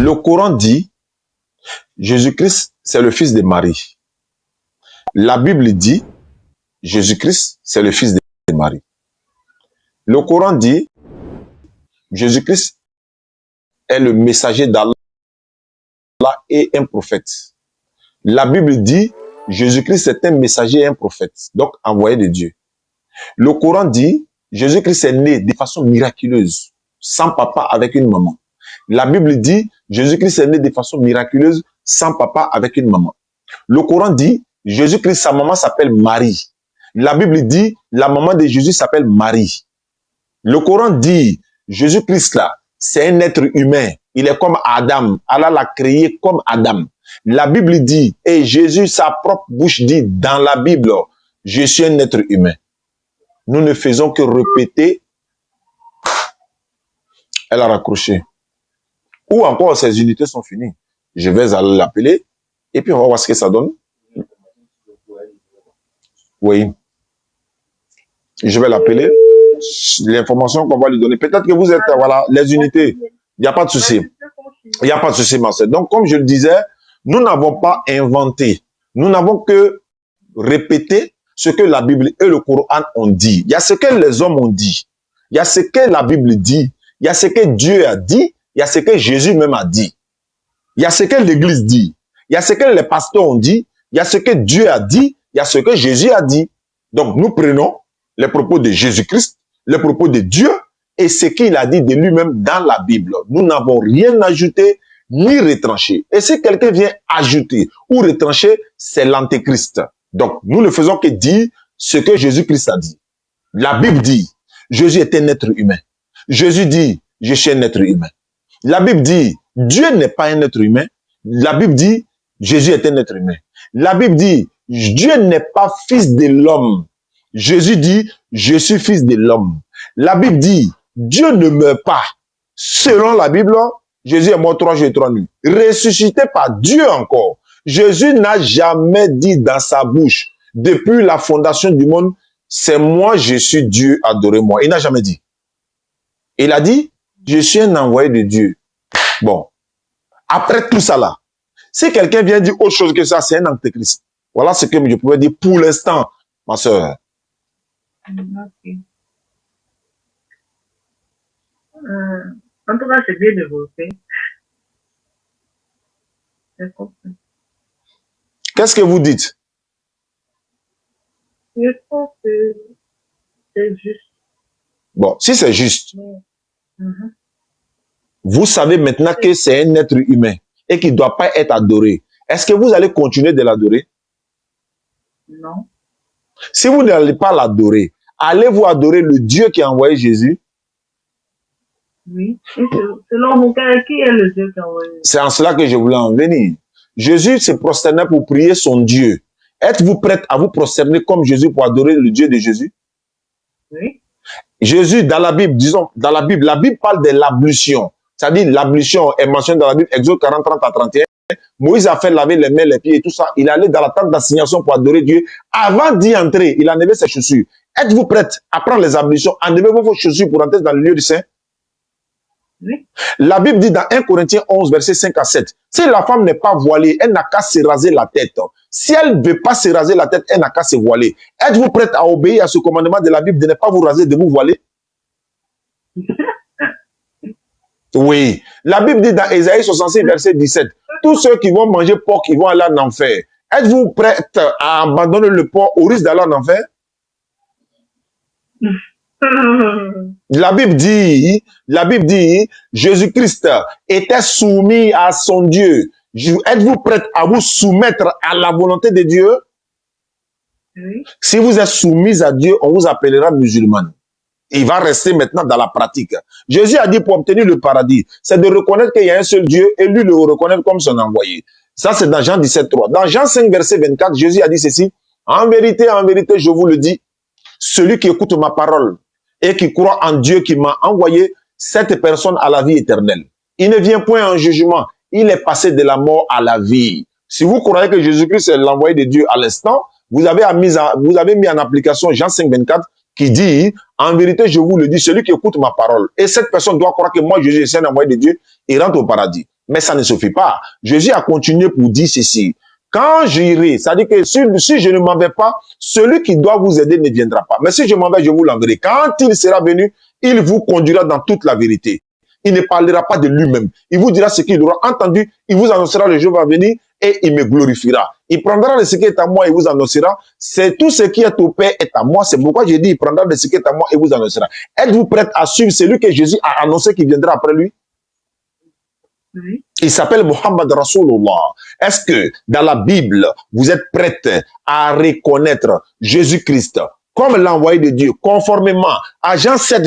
Le Coran dit, Jésus-Christ, c'est le fils de Marie. La Bible dit, Jésus-Christ, c'est le fils de Marie. Le Coran dit, Jésus-Christ est le messager d'Allah et un prophète. La Bible dit, Jésus-Christ est un messager et un prophète, donc envoyé de Dieu. Le Coran dit, Jésus-Christ est né de façon miraculeuse, sans papa avec une maman. La Bible dit, Jésus-Christ est né de façon miraculeuse, sans papa avec une maman. Le Coran dit, Jésus-Christ, sa maman s'appelle Marie. La Bible dit, la maman de Jésus s'appelle Marie. Le Coran dit, Jésus-Christ là, c'est un être humain. Il est comme Adam. Allah l'a créé comme Adam. La Bible dit, et Jésus, sa propre bouche dit dans la Bible, je suis un être humain. Nous ne faisons que répéter. Elle a raccroché. Ou encore, ces unités sont finies. Je vais aller l'appeler et puis on va voir ce que ça donne. Oui. Je vais l'appeler. L'information qu'on va lui donner. Peut-être que vous êtes, voilà, les unités. Il n'y a pas de souci. Il n'y a pas de souci, Marcel. Donc, comme je le disais, nous n'avons pas inventé. Nous n'avons que répété ce que la Bible et le Coran ont dit. Il y a ce que les hommes ont dit. Il y a ce que la Bible dit. Il y a ce que Dieu a dit. Il y a ce que Jésus même a dit. Il y a ce que l'Église dit. Il y a ce que les pasteurs ont dit. Il y a ce que Dieu a dit. Il y a ce que Jésus a dit. Donc, nous prenons les propos de Jésus-Christ, les propos de Dieu et ce qu'il a dit de lui-même dans la Bible. Nous n'avons rien ajouté ni retranché. Et si quelqu'un vient ajouter ou retrancher, c'est l'antéchrist. Donc, nous ne faisons que dire ce que Jésus-Christ a dit. La Bible dit, Jésus est un être humain. Jésus dit, je suis un être humain. La Bible dit, Dieu n'est pas un être humain. La Bible dit, Jésus est un être humain. La Bible dit, Dieu n'est pas fils de l'homme. Jésus dit, je suis fils de l'homme. La Bible dit, Dieu ne meurt pas. Selon la Bible, Jésus est mort 3 jours et 3 nuits. Ressuscité par Dieu encore. Jésus n'a jamais dit dans sa bouche, depuis la fondation du monde, c'est moi, je suis Dieu, adorez-moi. Il n'a jamais dit. Il a dit, je suis un envoyé de Dieu. Bon. Après tout ça là, si quelqu'un vient dire autre chose que ça, c'est un antéchrist. Voilà ce que je pouvais dire pour l'instant, ma soeur. Ok. En tout cas, c'est bien développé. J'ai compris. Qu'est-ce que vous dites? Je pense que c'est juste. Bon, si c'est juste, Mhm. vous savez maintenant que c'est un être humain et qu'il ne doit pas être adoré. Est-ce que vous allez continuer de l'adorer? Non. Si vous n'allez pas l'adorer, allez-vous adorer le Dieu qui a envoyé Jésus? Oui. Et selon vous, qui est le Dieu qui a envoyé? C'est en cela que je voulais en venir. Jésus se prosternait pour prier son Dieu. Êtes-vous prête à vous prosterner comme Jésus pour adorer le Dieu de Jésus? Oui. Jésus, dans la Bible, disons, dans la Bible parle de l'ablution. C'est-à-dire, l'ablution est mentionnée dans la Bible, Exode 40, 30 à 31. Moïse a fait laver les mains, les pieds et tout ça. Il est allé dans la tente d'assignation pour adorer Dieu. Avant d'y entrer, il a enlevé ses chaussures. Êtes-vous prête à prendre les ablutions, enlever vos chaussures pour entrer dans le lieu du Saint? Oui. La Bible dit dans 1 Corinthiens 11, versets 5 à 7, si la femme n'est pas voilée, elle n'a qu'à se raser la tête. Si elle ne veut pas se raser la tête, elle n'a qu'à se voiler. Êtes-vous prête à obéir à ce commandement de la Bible de ne pas vous raser, de vous voiler? Oui. La Bible dit dans Ésaïe 66, verset 17, tous ceux qui vont manger porc, ils vont aller en enfer. Êtes-vous prête à abandonner le porc au risque d'aller en enfer? La Bible dit, Jésus-Christ était soumis à son Dieu. Êtes-vous prête à vous soumettre à la volonté de Dieu? Oui. Si vous êtes soumise à Dieu, on vous appellera musulmane. Il va rester maintenant dans la pratique. Jésus a dit pour obtenir le paradis, c'est de reconnaître qu'il y a un seul Dieu et lui le reconnaître comme son envoyé. Ça, c'est dans Jean 17, 3. Dans Jean 5, verset 24, Jésus a dit ceci, en vérité, je vous le dis, celui qui écoute ma parole et qui croit en Dieu qui m'a envoyé, cette personne a la vie éternelle. Il ne vient point en jugement, il est passé de la mort à la vie. Si vous croyez que Jésus-Christ est l'envoyé de Dieu à l'instant, vous avez mis en application Jean 5, 24 qui dit, en vérité, je vous le dis, celui qui écoute ma parole, et cette personne doit croire que moi, Jésus, est un envoyé de Dieu, et rentre au paradis. Mais ça ne suffit pas. Jésus a continué pour dire ceci. Quand j'irai, c'est-à-dire que si je ne m'en vais pas, celui qui doit vous aider ne viendra pas. Mais si je m'en vais, je vous l'enverrai. Quand il sera venu, il vous conduira dans toute la vérité. Il ne parlera pas de lui-même. Il vous dira ce qu'il aura entendu. Il vous annoncera le jour va venir et il me glorifiera. Il prendra de ce qui est à moi et vous annoncera. C'est tout ce qui est au Père est à moi. C'est pourquoi j'ai dit, il prendra de ce qui est à moi et vous annoncera. Êtes-vous prête à suivre celui que Jésus a annoncé qui viendra après lui? Oui. Il s'appelle Mohammed Rasulullah. Est-ce que dans la Bible, vous êtes prête à reconnaître Jésus-Christ comme l'envoyé de Dieu, conformément à Jean 7,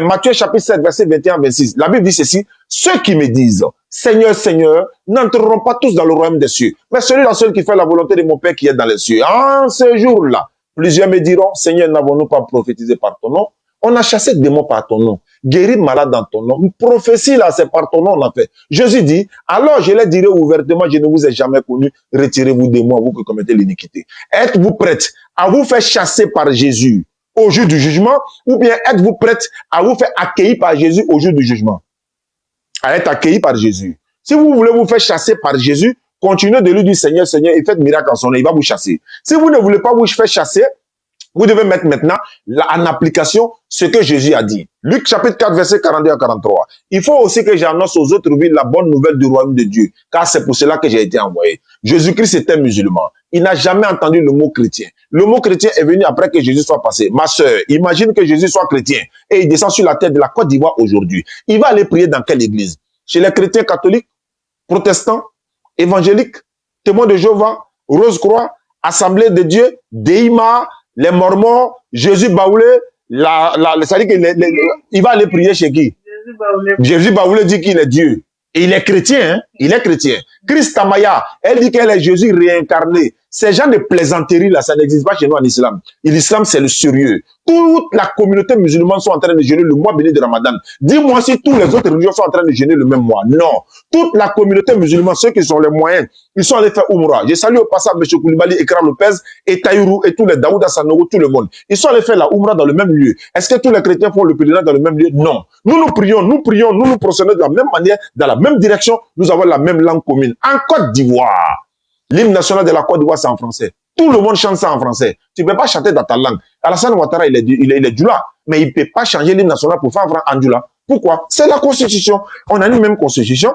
Matthieu chapitre 7, verset 21-26. La Bible dit ceci, ceux qui me disent, Seigneur, Seigneur, n'entreront pas tous dans le royaume des cieux, mais celui-là seul qui fait la volonté de mon Père qui est dans les cieux. En ce jour-là, plusieurs me diront, Seigneur, n'avons-nous pas prophétisé par ton nom? On a chassé des démons par ton nom, guéri malade dans ton nom. Une prophétie là, c'est par ton nom on a fait. Jésus dit, alors je les dirai ouvertement, je ne vous ai jamais connu, retirez-vous de moi, vous qui commettez l'iniquité. Êtes-vous prête à vous faire chasser par Jésus au jour du jugement, ou bien êtes-vous prête à vous faire accueillir par Jésus au jour du jugement? À être accueilli par Jésus. Si vous voulez vous faire chasser par Jésus, continuez de lui dire Seigneur, Seigneur, et faites miracle en son nom, il va vous chasser. Si vous ne voulez pas vous faire chasser, vous devez mettre maintenant en application ce que Jésus a dit. Luc chapitre 4, verset 42 à 43. Il faut aussi que j'annonce aux autres villes la bonne nouvelle du royaume de Dieu, car c'est pour cela que j'ai été envoyé. Jésus-Christ était musulman. Il n'a jamais entendu le mot chrétien. Le mot chrétien est venu après que Jésus soit passé. Ma sœur, imagine que Jésus soit chrétien et il descend sur la terre de la Côte d'Ivoire aujourd'hui. Il va aller prier dans quelle église? Chez les chrétiens catholiques, protestants, évangéliques, témoins de Jéhovah, Rose-Croix, Assemblée de Dieu, Deima, les Mormons, Jésus Baoulé, c'est-à-dire qu'il va aller prier chez qui? Jésus Baoulé dit qu'il est Dieu. Et il est chrétien, hein? Il est chrétien. Christ Amaya, elle dit qu'elle est Jésus réincarné. Ces gens de plaisanterie là, ça n'existe pas chez nous en islam. Et l'islam, c'est le sérieux. Toute la communauté musulmane sont en train de jeûner le mois béni de Ramadan. Dis-moi si tous les autres religions sont en train de jeûner le même mois. Non. Toute la communauté musulmane, ceux qui sont les moyens, ils sont allés faire Umrah. Je salue au passage M. Koulibaly, Ekra Lopez, et Taïrou, et tous les Daouda Sanogo, tout le monde. Ils sont allés faire la Umrah dans le même lieu. Est-ce que tous les chrétiens font le pèlerinage dans le même lieu? Non. Nous prions, nous procédons de la même manière, dans la même direction, nous avons la même langue commune. En Côte d'Ivoire, l'hymne national de la Côte d'Ivoire, c'est en français. Tout le monde chante ça en français. Tu ne peux pas chanter dans ta langue. Alassane Ouattara, il est Djoula, mais il ne peut pas changer l'hymne national pour faire en Djoula. Pourquoi? C'est la constitution. On a une même constitution,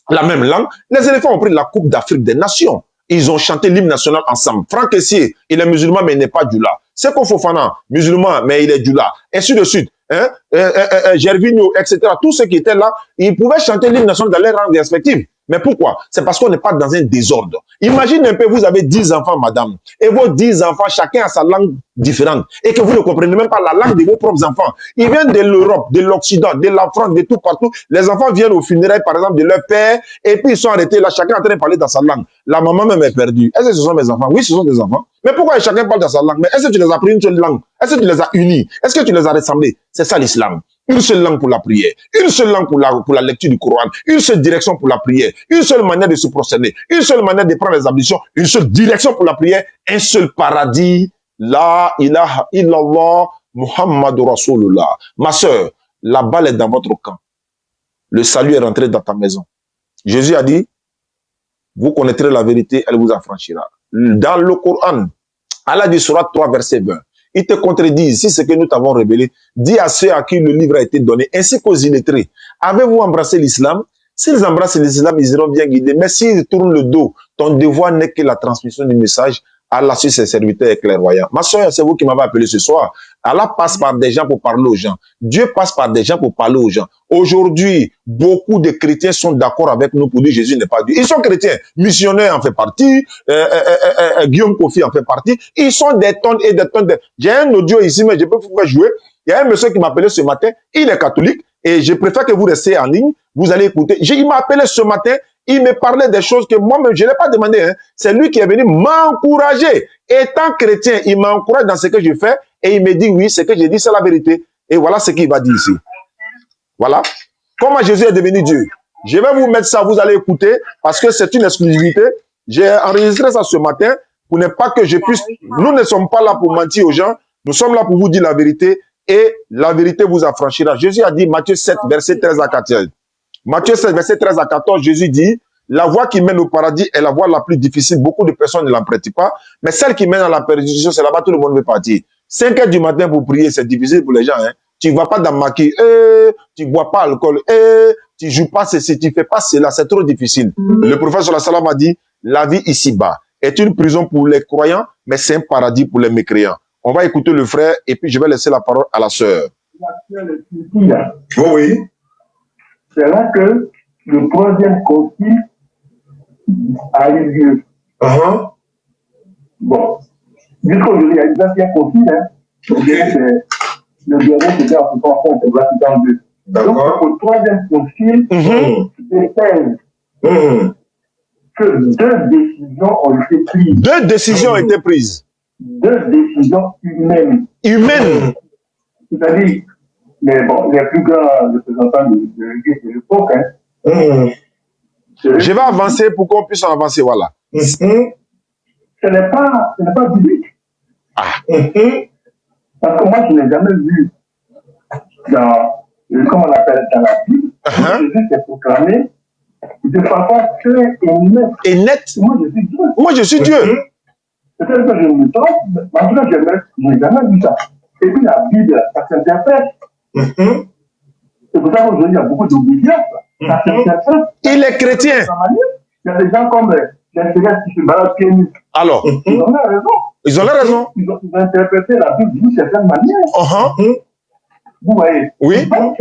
la même langue. Les éléphants ont pris la Coupe d'Afrique des Nations. Ils ont chanté l'hymne national ensemble. Franck Essier, il est musulman, mais il n'est pas Djoula. Seko Fofana, musulman, mais il est Djoula. Ainsi de suite. Gervinho, etc. Tous ceux qui étaient là, ils pouvaient chanter l'hymne national dans leurs rangs respectifs. Mais pourquoi? C'est parce qu'on n'est pas dans un désordre. Imagine un peu, vous avez 10 enfants, madame, et vos 10 enfants, chacun a sa langue différente, et que vous ne comprenez même pas la langue de vos propres enfants. Ils viennent de l'Europe, de l'Occident, de la France, de tout partout. Les enfants viennent aux funérailles, par exemple, de leur père, et puis ils sont arrêtés là, chacun est en train de parler dans sa langue. La maman même est perdue. Est-ce que ce sont mes enfants? Oui, ce sont des enfants. Mais pourquoi chacun parle dans sa langue? Mais est-ce que tu les as pris une seule langue? Est-ce que tu les as unis? Est-ce que tu les as rassemblés? C'est ça l'islam. Une seule langue pour la prière, une seule langue pour la lecture du Coran, une seule direction pour la prière, une seule manière de se procéder, une seule manière de prendre les ablutions, une seule direction pour la prière, un seul paradis. La ilaha illallah Muhammadu Rasulullah. Ma sœur, la balle est dans votre camp. Le salut est rentré dans ta maison. Jésus a dit, vous connaîtrez la vérité, elle vous affranchira. Dans le Coran, Allah dit Surat 3, verset 20. Ils te contredisent, si ce que nous t'avons révélé, dis à ceux à qui le livre a été donné, ainsi qu'aux illettrés. Avez-vous embrassé l'islam? S'ils embrassent l'islam, ils iront bien guidés. Mais s'ils tournent le dos, ton devoir n'est que la transmission du message. Allah sur ses serviteurs est clairvoyant. Ma soeur, c'est vous qui m'avez appelé ce soir. Allah passe par des gens pour parler aux gens. Dieu passe par des gens pour parler aux gens. Aujourd'hui, beaucoup de chrétiens sont d'accord avec nous pour dire Jésus n'est pas Dieu. Ils sont chrétiens. Missionnaire en fait partie. Guillaume Kofi en fait partie. Ils sont des tonnes et des tonnes de... J'ai un audio ici, mais je peux vous faire jouer. Il y a un monsieur qui m'a appelé ce matin. Il est catholique. Et je préfère que vous restiez en ligne. Vous allez écouter. Il m'a appelé ce matin. Il me parlait des choses que moi-même, je ne l'ai pas demandé. Hein. C'est lui qui est venu m'encourager. Étant chrétien, il m'encourage dans ce que je fais et il me dit oui, ce que j'ai dit, c'est la vérité. Et voilà ce qu'il va dire ici. Voilà. Comment Jésus est devenu Dieu. Je vais vous mettre ça, vous allez écouter parce que c'est une exclusivité. J'ai enregistré ça ce matin pour ne pas que je puisse... Nous ne sommes pas là pour mentir aux gens. Nous sommes là pour vous dire la vérité et la vérité vous affranchira. Jésus a dit, Matthieu 7, verset 13 à 14. Matthieu 16, verset 13 à 14, Jésus dit, la voie qui mène au paradis est la voie la plus difficile. Beaucoup de personnes ne l'empruntent pas. Mais celle qui mène à la perdition, c'est là-bas tout le monde veut partir. 5 heures du matin pour prier, c'est difficile pour les gens. Hein. Tu ne vas pas dans le maquis, tu ne bois pas alcool, tu ne joues pas ceci, tu ne fais pas cela. C'est trop difficile. Le prophète sallallahu alayhi wa sallam a dit, la vie ici-bas est une prison pour les croyants, mais c'est un paradis pour les mécréants. On va écouter le frère et puis je vais laisser la parole à la sœur. Oui. C'est là que le troisième concile a eu lieu. Bon, jusqu'aujourd'hui, il y a eu 21 conciles. Hein. Le dernier, c'était en 1960, au Vatican II. Donc, au troisième concile, que deux décisions ont été prises. Deux décisions ont été prises. Deux décisions humaines. Humaines. C'est-à-dire, mais bon, les plus grands représentants de l'Église de l'époque, hein, je vais avancer pour qu'on puisse en avancer, voilà. Ce n'est pas biblique. Parce que moi, je n'ai jamais vu comment on appelle dans la Bible, Jésus s'est proclamé de façon claire et nette. Moi, je suis Dieu. Peut-être que je me trompe, mais en tout cas, je n'ai jamais vu ça. Et puis la Bible, ça s'interprète. C'est pour ça qu'aujourd'hui, il y a beaucoup d'obédience. Ça s'interprète. Il est chrétien. Il y a des gens comme les Célestes qui se baladent pieds nus. Alors, ils ont raison. Ils ont raison. Ils ont interprété la Bible d'une certaine manière. Vous voyez? Oui. Donc,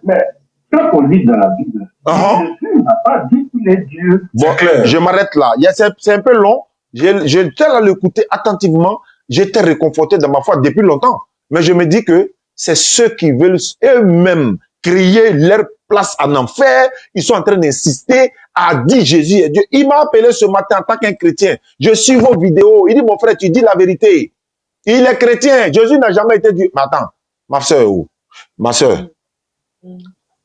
mais quand on lit dans la Bible, Jésus n'a pas dit qu'il est Dieu. Bon, je m'arrête là. C'est un peu long. J'étais à l'écouter attentivement. J'étais réconforté dans ma foi depuis longtemps. Mais je me dis que c'est ceux qui veulent eux-mêmes créer leur place en enfer. Ils sont en train d'insister à dire Jésus est Dieu. Il m'a appelé ce matin en tant qu'un chrétien. Je suis vos vidéos. Il dit, mon frère, tu dis la vérité. Il est chrétien. Jésus n'a jamais été Dieu. Mais attends, ma soeur,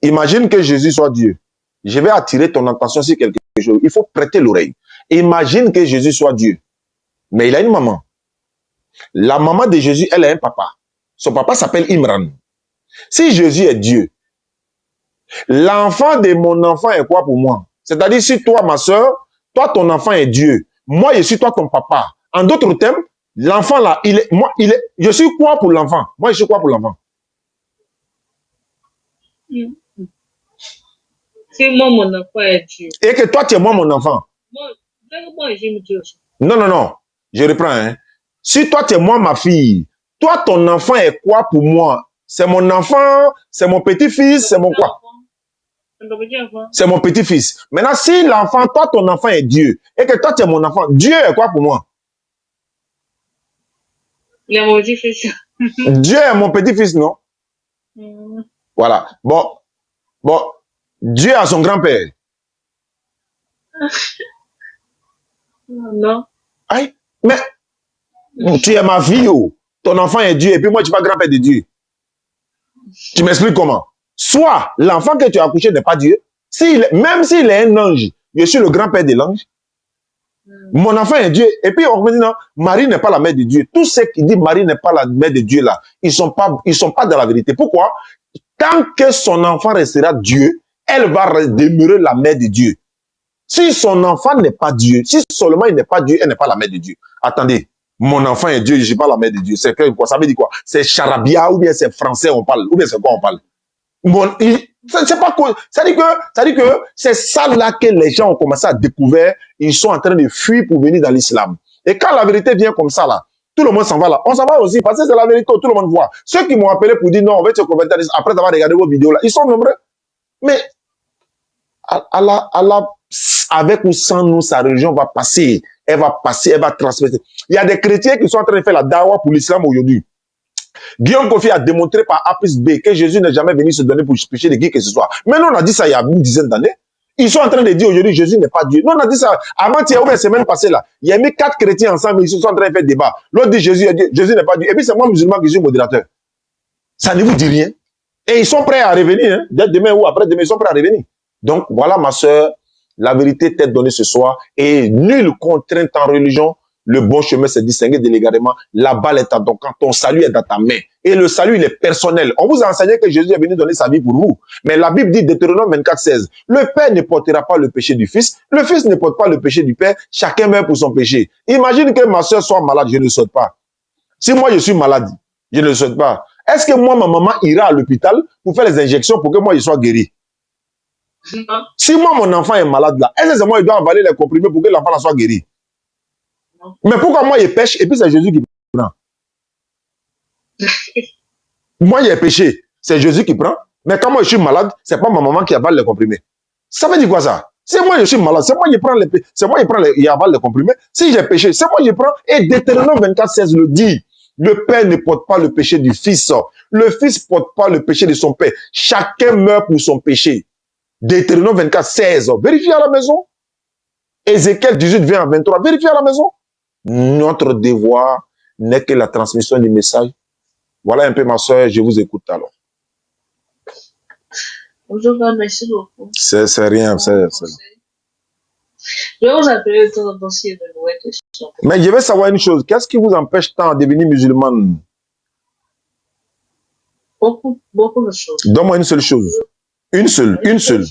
imagine que Jésus soit Dieu. Je vais attirer ton attention sur quelque chose. Il faut prêter l'oreille. Imagine que Jésus soit Dieu. Mais il a une maman. La maman de Jésus, elle a un papa. Son papa s'appelle Imran. Si Jésus est Dieu, l'enfant de mon enfant est quoi pour moi? C'est-à-dire, si toi, ma soeur, toi, ton enfant est Dieu. Moi, je suis toi, ton papa. En d'autres termes, l'enfant là, je suis quoi pour l'enfant? Moi, je suis quoi pour l'enfant? Si moi, mon enfant est Dieu. Et que toi, tu es moi, mon enfant. Moi, j'aime Dieu aussi. Non. Je reprends. Hein. Si toi, tu es moi, ma fille, toi, ton enfant est quoi pour moi? C'est mon enfant, c'est mon petit-fils, c'est mon quoi? C'est mon petit-fils. Maintenant, si l'enfant, toi, ton enfant est Dieu, et que toi, tu es mon enfant, Dieu est quoi pour moi? Il est mon petit-fils. Dieu est mon petit-fils, non? Voilà. Bon, Dieu a son grand-père. Non. Aïe, mais tu es ma fille, oh. Ton enfant est Dieu, et puis moi, tu es pas grand-père de Dieu. Tu m'expliques comment? Soit l'enfant que tu as accouché n'est pas Dieu, même s'il est un ange, je suis le grand-père de l'ange. Mon enfant est Dieu. Et puis on me dit non, Marie n'est pas la mère de Dieu. Tous ceux qui disent Marie n'est pas la mère de Dieu là, ils sont pas dans la vérité. Pourquoi? Tant que son enfant restera Dieu, elle va demeurer la mère de Dieu. Si son enfant n'est pas Dieu, si seulement il n'est pas Dieu, elle n'est pas la mère de Dieu. Attendez, mon enfant est Dieu, je ne suis pas la mère de Dieu. C'est quoi? Ça veut dire quoi? C'est charabia ou bien c'est français on parle, ou bien c'est quoi on parle? Bon, c'est pas quoi. Ça dit que c'est ça là que les gens ont commencé à découvrir. Ils sont en train de fuir pour venir dans l'islam. Et quand la vérité vient comme ça là, tout le monde s'en va là. On s'en va aussi parce que c'est la vérité, tout le monde voit. Ceux qui m'ont appelé pour dire non, on va te convertir après avoir regardé vos vidéos là, ils sont nombreux. Mais Allah, avec ou sans nous, sa religion va passer. Elle va passer, elle va transmettre. Il y a des chrétiens qui sont en train de faire la dawa pour l'islam aujourd'hui. Guillaume Kofi a démontré par A plus B que Jésus n'est jamais venu se donner pour pécher de qui que ce soit. Mais nous, on a dit ça il y a une dizaine d'années. Ils sont en train de dire aujourd'hui Jésus n'est pas Dieu. Nous, on a dit ça avant-hier ou la semaine passée là. Il y a mis 4 chrétiens ensemble, ils sont en train de faire débat. L'autre dit Jésus est Dieu, Jésus n'est pas Dieu. Et puis c'est moi musulman qui suis modérateur. Ça ne vous dit rien. Et ils sont prêts à revenir. Hein. Dès demain ou après-demain, ils sont prêts à revenir. Donc voilà ma soeur, la vérité t'est donnée ce soir. Et nulle contrainte en religion Le bon chemin, c'est distinguer délicatement. La balle est dans ton camp, ton salut est dans ta main. Et le salut, il est personnel. On vous a enseigné que Jésus est venu donner sa vie pour vous. Mais la Bible dit, Deutéronome 24, 16, le Père ne portera pas le péché du Fils, le Fils ne porte pas le péché du Père, chacun meurt pour son péché. Imagine que ma soeur soit malade, je ne le souhaite pas. Si moi je suis malade, je ne le souhaite pas. Est-ce que moi, ma maman ira à l'hôpital pour faire les injections pour que moi je sois guéri? Si moi, mon enfant est malade là, est-ce que c'est moi qui dois avaler les comprimés pour que l'enfant soit guéri? Mais pourquoi moi je pêche et puis c'est Jésus qui prend? Moi j'ai péché, c'est Jésus qui prend. Mais quand moi je suis malade, c'est pas ma maman qui avale les comprimés. Ça veut dire quoi ça? Si moi je suis malade, c'est moi qui prends les, c'est moi qui avale les comprimés. Si j'ai péché, c'est moi qui prends. Et Deutéronome 24, 16 le dit. Le Père ne porte pas le péché du Fils. Le Fils ne porte pas le péché de son Père. Chacun meurt pour son péché. Deutéronome 24, 16. Vérifiez à la maison. Ézéchiel 18, 20 à 23. Vérifiez à la maison. Notre devoir n'est que la transmission du message. Voilà un peu ma soeur, je vous écoute alors. Bonjour, merci beaucoup. C'est rien, c'est... Je vais vous appeler de temps en temps s'il y a de nouvelles questions. Mais je veux savoir une chose. Qu'est-ce qui vous empêche tant de devenir musulmane? Beaucoup de choses. Donne-moi une seule chose. Une seule. Une seule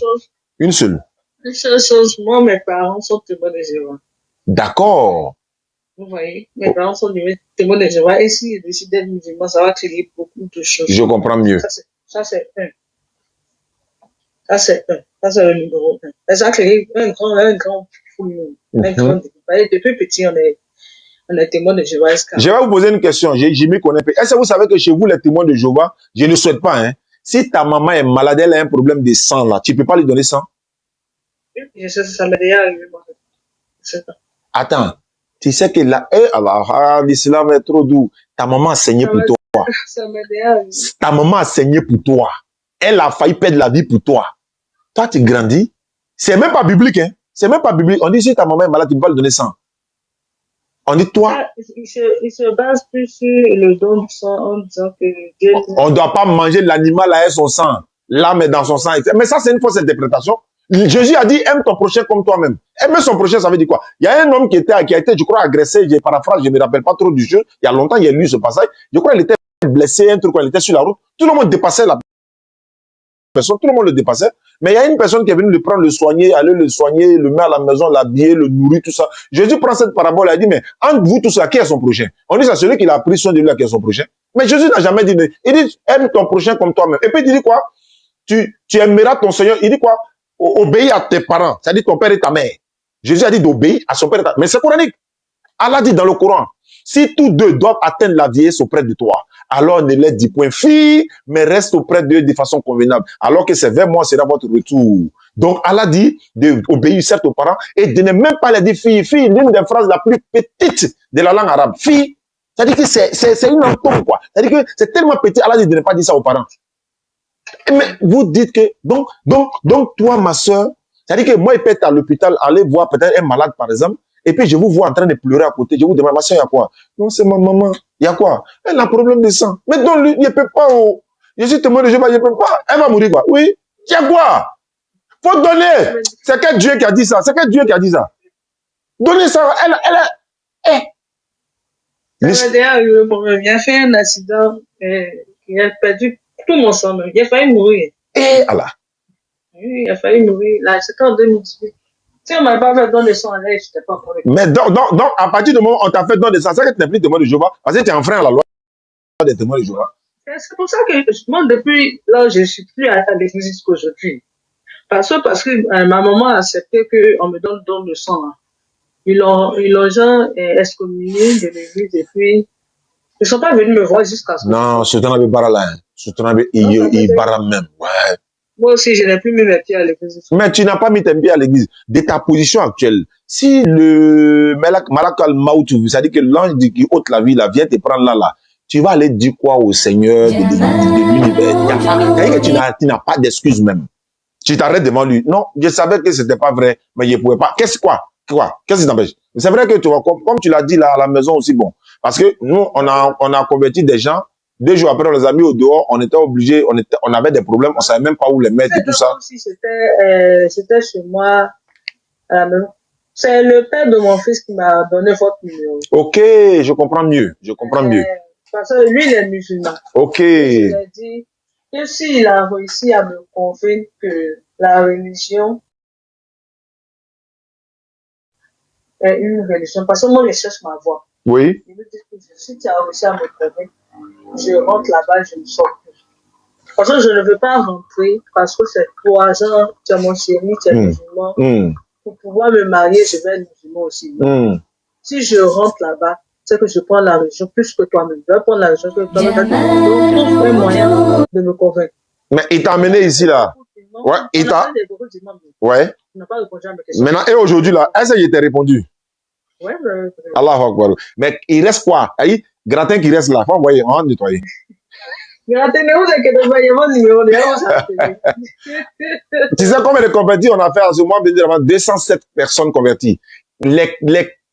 chose. Moi, mes parents sont témoins de Jéhovah. D'accord. Vous voyez, mes parents sont témoins de Jéhovah. Et si je décide d'être musulman, ça va créer beaucoup de choses. Je comprends mieux. Ça, c'est un. Ça, c'est le numéro 1. Et ça crée un grand fouillis. Depuis petit, on est témoins de Jéhovah. Je vais vous poser une question. Je m'y connais pas. Est-ce que vous savez que chez vous, les témoins de Jéhovah, je ne souhaite pas, hein? Si ta maman est malade, elle a un problème de sang, là, tu ne peux pas lui donner sang? Je sais, ça m'est déjà arrivé, moi. Attends. Tu sais que là, l'islam est trop doux. Ta maman a saigné pour toi. Ça m'est déjà arrivé. Ta maman a saigné pour toi. Elle a failli perdre la vie pour toi. Toi, tu grandis. C'est même pas biblique, hein? C'est même pas biblique. On dit si ta maman est malade, tu ne peux pas lui donner sang. On dit toi. Il se base plus sur le don du sang en disant que Dieu. On ne doit pas manger l'animal à son sang. L'âme est dans son sang. Mais ça, c'est une fausse interprétation. Jésus a dit aime ton prochain comme toi-même. Aimer son prochain, ça veut dire quoi? Il y a un homme qui a été, je crois, agressé. J'ai paraphrase, je ne me rappelle pas trop du jeu. Il y a longtemps, il y a lu ce passage. Je crois qu'il était blessé, un truc, il était sur la route. Tout le monde dépassait la personne, tout le monde le dépassait. Mais il y a une personne qui est venue le prendre, le soigner, aller le soigner, le mettre à la maison, l'habiller, le nourrir, tout ça. Jésus prend cette parabole et a dit, mais entre vous tous là, qui est son prochain? On dit, c'est celui qui a pris soin de lui qui est son prochain. Mais Jésus n'a jamais dit, il dit, aime ton prochain comme toi-même. Et puis il dit quoi? Tu aimeras ton Seigneur. Il dit quoi? Obéis à tes parents. C'est-à-dire ton père et ta mère. Jésus a dit d'obéir à son père et ta mère. Mais c'est coranique. Allah dit dans le Coran, si tous deux doivent atteindre la vieillesse auprès de toi, alors ne les dis point fille, mais reste auprès d'eux de façon convenable. Alors que c'est vers moi sera votre retour. Donc Allah dit d'obéir certes aux parents et de ne même pas les dire fille. Fille, l'une des phrases la plus petite de la langue arabe. Fille, c'est-à-dire que c'est une entente, quoi. C'est-à-dire que c'est tellement petit, Allah dit de ne pas dire ça aux parents. Mais vous dites que, donc toi, ma soeur, c'est-à-dire que moi, je peux être à l'hôpital, aller voir peut-être un malade, par exemple, et puis je vous vois en train de pleurer à côté. Je vous demande, ma soeur, il y a quoi? Non, c'est ma maman. Il y a quoi? Elle a un problème de sang. Mais donc, lui, il ne peut pas. Oh. Je suis témoin de Jéhovah, je ne peux pas. Elle va mourir, quoi? Oui. Il y a quoi? Faut donner. C'est quel Dieu qui a dit ça? C'est quel Dieu qui a dit ça? Donnez ça. Il a fait un accident, il a perdu tout mon sang. Il a failli mourir. Allah. Oui, il a failli mourir. Là, c'était en 2018. Si on m'a pas fait don de sang, là, je n'étais pas encore. Mais donc, à partir du moment où on t'a fait don de sang, c'est que tu n'es plus témoin de Jéhovah, parce que tu es enfreint à la loi des témoins de Jéhovah. C'est pour ça que moi, depuis là, je ne suis plus à l'église jusqu'aujourd'hui. Parce que ma maman a accepté qu'on me donne don de sang. Hein. Ils l'ont genre excommunié de l'église et puis ils ne sont pas venus me voir jusqu'à ce moment. Non, Sultan Abé Bara là. Sultan Abé Bara même. Ouais. Moi aussi, je n'ai plus mis mes pieds à l'église. Mais tu n'as pas mis tes pieds à l'église. De ta position actuelle, si le Malak al-Maut, c'est-à-dire que l'ange qui ôte la vie, là, vient te prendre là, tu vas aller dire quoi au Seigneur de l'univers? C'est-à-dire que tu n'as pas d'excuse même. Tu t'arrêtes devant lui. Non, je savais que ce n'était pas vrai, mais je ne pouvais pas. Qu'est-ce qui t'empêche? C'est vrai que tu vois, comme tu l'as dit là à la maison aussi, bon. Parce que nous, on a converti des gens. 2 jours après, on les a mis au dehors, on était obligés, on avait des problèmes, on ne savait même pas où les mettre et tout ça. Si c'était chez moi à la maison. C'est le père de mon fils qui m'a donné votre numéro. Ok, je comprends mieux. Je comprends mieux. Parce que lui, il est musulman. Ok. Et je lui ai dit que s'il a réussi à me convaincre que la religion est une religion, parce que moi, je cherche ma voie. Oui. Il me dit que si tu as réussi à me convaincre, je rentre là-bas, je ne sors plus. Parce que je ne veux pas rentrer parce que c'est 3 ans, tu es mon chéri, tu es musulman. Pour pouvoir me marier, je vais être musulman aussi. Si je rentre là-bas, c'est que je prends la religion plus que toi-même. Je vais prendre la religion que toi-même. Donc, trouve un moyen de me convaincre. Mais il t'a amené ici, là. Ouais, il t'a. Ouais. Maintenant, et aujourd'hui, là, est-ce qu'il t'a répondu? Ouais, Allah Akbar. Mais il reste quoi? Aïe, gratin qui reste là. Faut envoyer, on va nettoyer. Gratin, ne vous inquiétez pas, il y a mon numéro. Tu sais combien de convertis on a fait en ce mois? 207 personnes converties. Les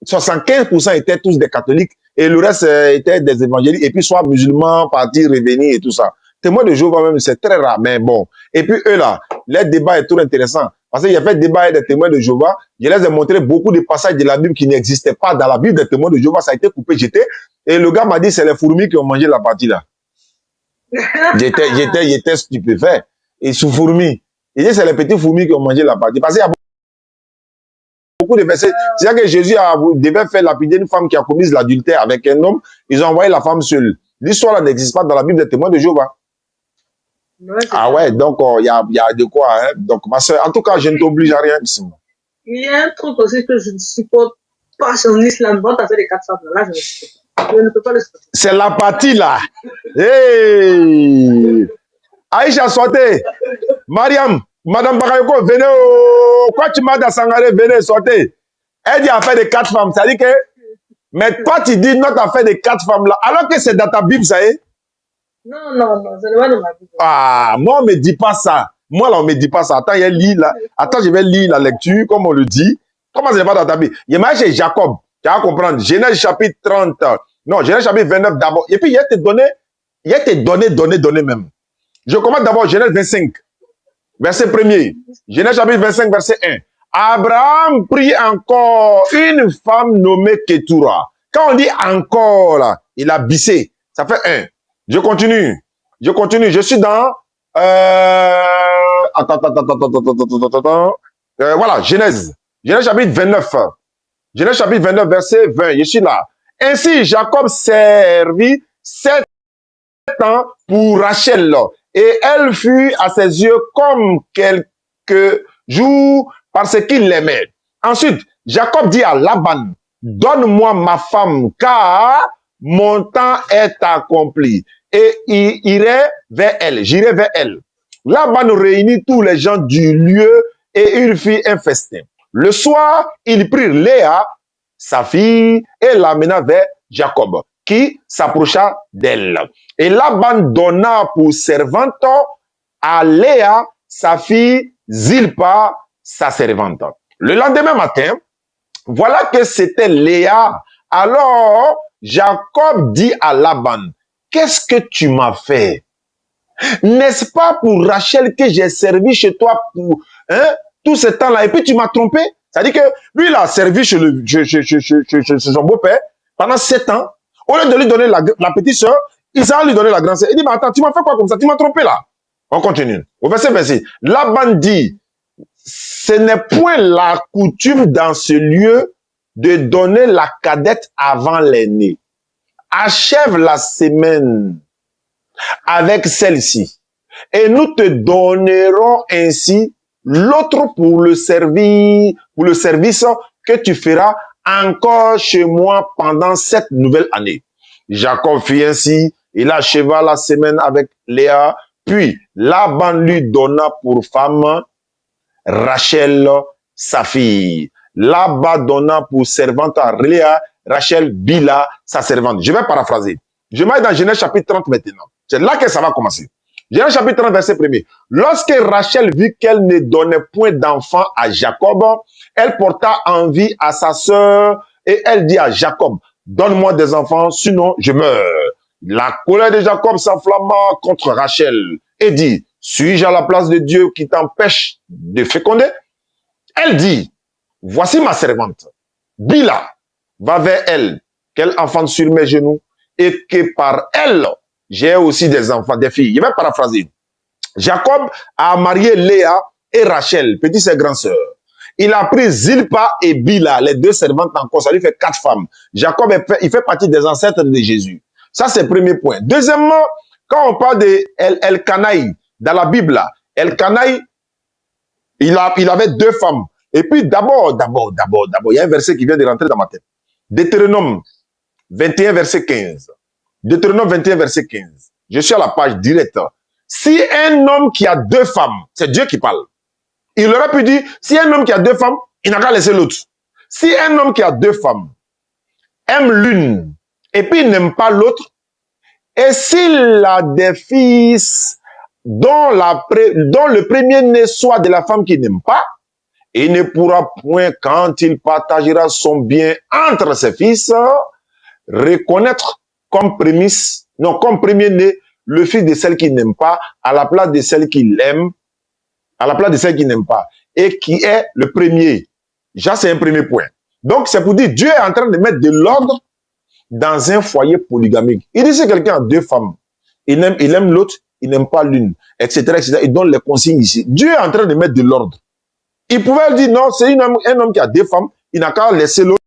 75% étaient tous des catholiques et le reste étaient des évangéliques et puis soit musulmans, partis, revenus et tout ça. Témoins de Jéhovah même, c'est très rare, mais bon. Et puis eux là, leur débat est tout intéressant. Parce qu'il y a fait débat avec des témoins de Jéhovah. Je les ai montré beaucoup de passages de la Bible qui n'existaient pas dans la Bible des témoins de Jéhovah. Ça a été coupé, jeté. Et le gars m'a dit, c'est les fourmis qui ont mangé la partie là. J'étais stupéfait. Et sous fourmis. Il dit, c'est les petits fourmis qui ont mangé la partie. Parce qu'il y a beaucoup de versets. C'est-à-dire que Jésus devait faire lapider une femme qui a commis l'adultère avec un homme. Ils ont envoyé la femme seule. L'histoire là n'existe pas dans la Bible des témoins de Jéhovah. Ouais, ah ouais, donc il y a de quoi. Hein? Donc, ma soeur, en tout cas, je ne t'oblige à rien. Il y a un truc aussi que je ne supporte pas sur l'islam. Quand tu as fait les 4 femmes, là, je ne peux pas le supporter. C'est la partie là. Hey! Aïcha, sortez. Mariam, Madame Bakayoko, venez au... Quoi tu m'as dans Sangaré, venez, sortez. Elle dit affaire de 4 femmes. Ça dit que... Mais toi, tu dis notre affaire de 4 femmes là. Alors que c'est dans ta Bible, ça y est. Non, c'est pas dans ma Bible. Ah, moi, on ne me dit pas ça. Moi, là, on ne me dit pas ça. Attends, Attends, je vais lire la lecture, comme on le dit. Comment c'est pas dans ta Bible? Il y a chez Jacob. Tu vas comprendre. Genèse chapitre 30. Non, Genèse chapitre 29 d'abord. Et puis, il y a tes données même. Je commence d'abord Genèse 25. Verset 1er. Genèse chapitre 25, verset 1. Abraham prit encore une femme nommée Ketura. Quand on dit encore, là, il a bissé. Ça fait 1. Je continue. Je suis dans... voilà, Genèse. Genèse chapitre 29. Genèse chapitre 29, verset 20. Je suis là. Ainsi, Jacob servit 7 ans pour Rachel. Et elle fut à ses yeux comme quelques jours parce qu'il l'aimait. Ensuite, Jacob dit à Laban, donne-moi ma femme car mon temps est accompli. Et j'irai vers elle. Laban réunit tous les gens du lieu et il fit un festin. Le soir, il prit Léa, sa fille, et l'amena vers Jacob, qui s'approcha d'elle. Et Laban donna pour servante à Léa, sa fille, Zilpa, sa servante. Le lendemain matin, voilà que c'était Léa. Alors, Jacob dit à Laban, qu'est-ce que tu m'as fait? N'est-ce pas pour Rachel que j'ai servi chez toi pour tout ce temps-là? Et puis tu m'as trompé? C'est-à-dire que lui, il a servi chez son beau-père pendant 7 ans. Au lieu de lui donner la petite soeur, il s'est lui donner la grande soeur. Il dit, mais attends, tu m'as fait quoi comme ça? Tu m'as trompé là. On continue. Au verset 26. Laban dit, ce n'est point la coutume dans ce lieu de donner la cadette avant l'aînée. Achève la semaine avec celle-ci. Et nous te donnerons ainsi l'autre pour le service que tu feras encore chez moi pendant cette nouvelle année. Jacob fit ainsi, il acheva la semaine avec Léa, puis Laban lui donna pour femme Rachel, sa fille. Laban donna pour servante à Léa, Rachel, Bila, sa servante. Je vais paraphraser. Je vais dans Genèse chapitre 30 maintenant. C'est là que ça va commencer. Genèse chapitre 30, verset 1er. Lorsque Rachel vit qu'elle ne donnait point d'enfant à Jacob, elle porta envie à sa sœur et elle dit à Jacob, donne-moi des enfants, sinon je meurs. La colère de Jacob s'enflamma contre Rachel et dit, suis-je à la place de Dieu qui t'empêche de féconder? Elle dit, voici ma servante. Bila, va vers elle, qu'elle enfante sur mes genoux, et que par elle, j'ai aussi des enfants, des filles. Je vais paraphraser. Jacob a marié Léa et Rachel, petite et grande sœur. Il a pris Zilpa et Bila, les deux servantes encore. Ça lui fait 4 femmes. Jacob, il fait partie des ancêtres de Jésus. Ça, c'est le premier point. Deuxièmement, quand on parle de El-Kanaï, dans la Bible, El-Kanaï, il avait 2 femmes. Et puis d'abord, il y a un verset qui vient de rentrer dans ma tête. Deutéronome 21, verset 15. Deutéronome 21, verset 15. Je suis à la page directe. Si un homme qui a 2 femmes, c'est Dieu qui parle. Il aurait pu dire, si un homme qui a 2 femmes, il n'a qu'à laisser l'autre. Si un homme qui a 2 femmes aime l'une et puis il n'aime pas l'autre, et s'il a des fils dont le premier-né soit de la femme qu'il n'aime pas, il ne pourra point, quand il partagera son bien entre ses fils, reconnaître comme prémisse, non, comme premier-né, le fils de celle qu'il n'aime pas, à la place de celle qu'il aime, à la place de celle qu'il n'aime pas, et qui est le premier. Ça, c'est un premier point. Donc, c'est pour dire, Dieu est en train de mettre de l'ordre dans un foyer polygamique. Il dit, si quelqu'un a 2 femmes, il aime l'autre, il n'aime pas l'une, etc., etc., il donne les consignes ici. Dieu est en train de mettre de l'ordre. Il pouvait dire, non, c'est un homme qui a 2 femmes, il n'a qu'à laisser l'autre.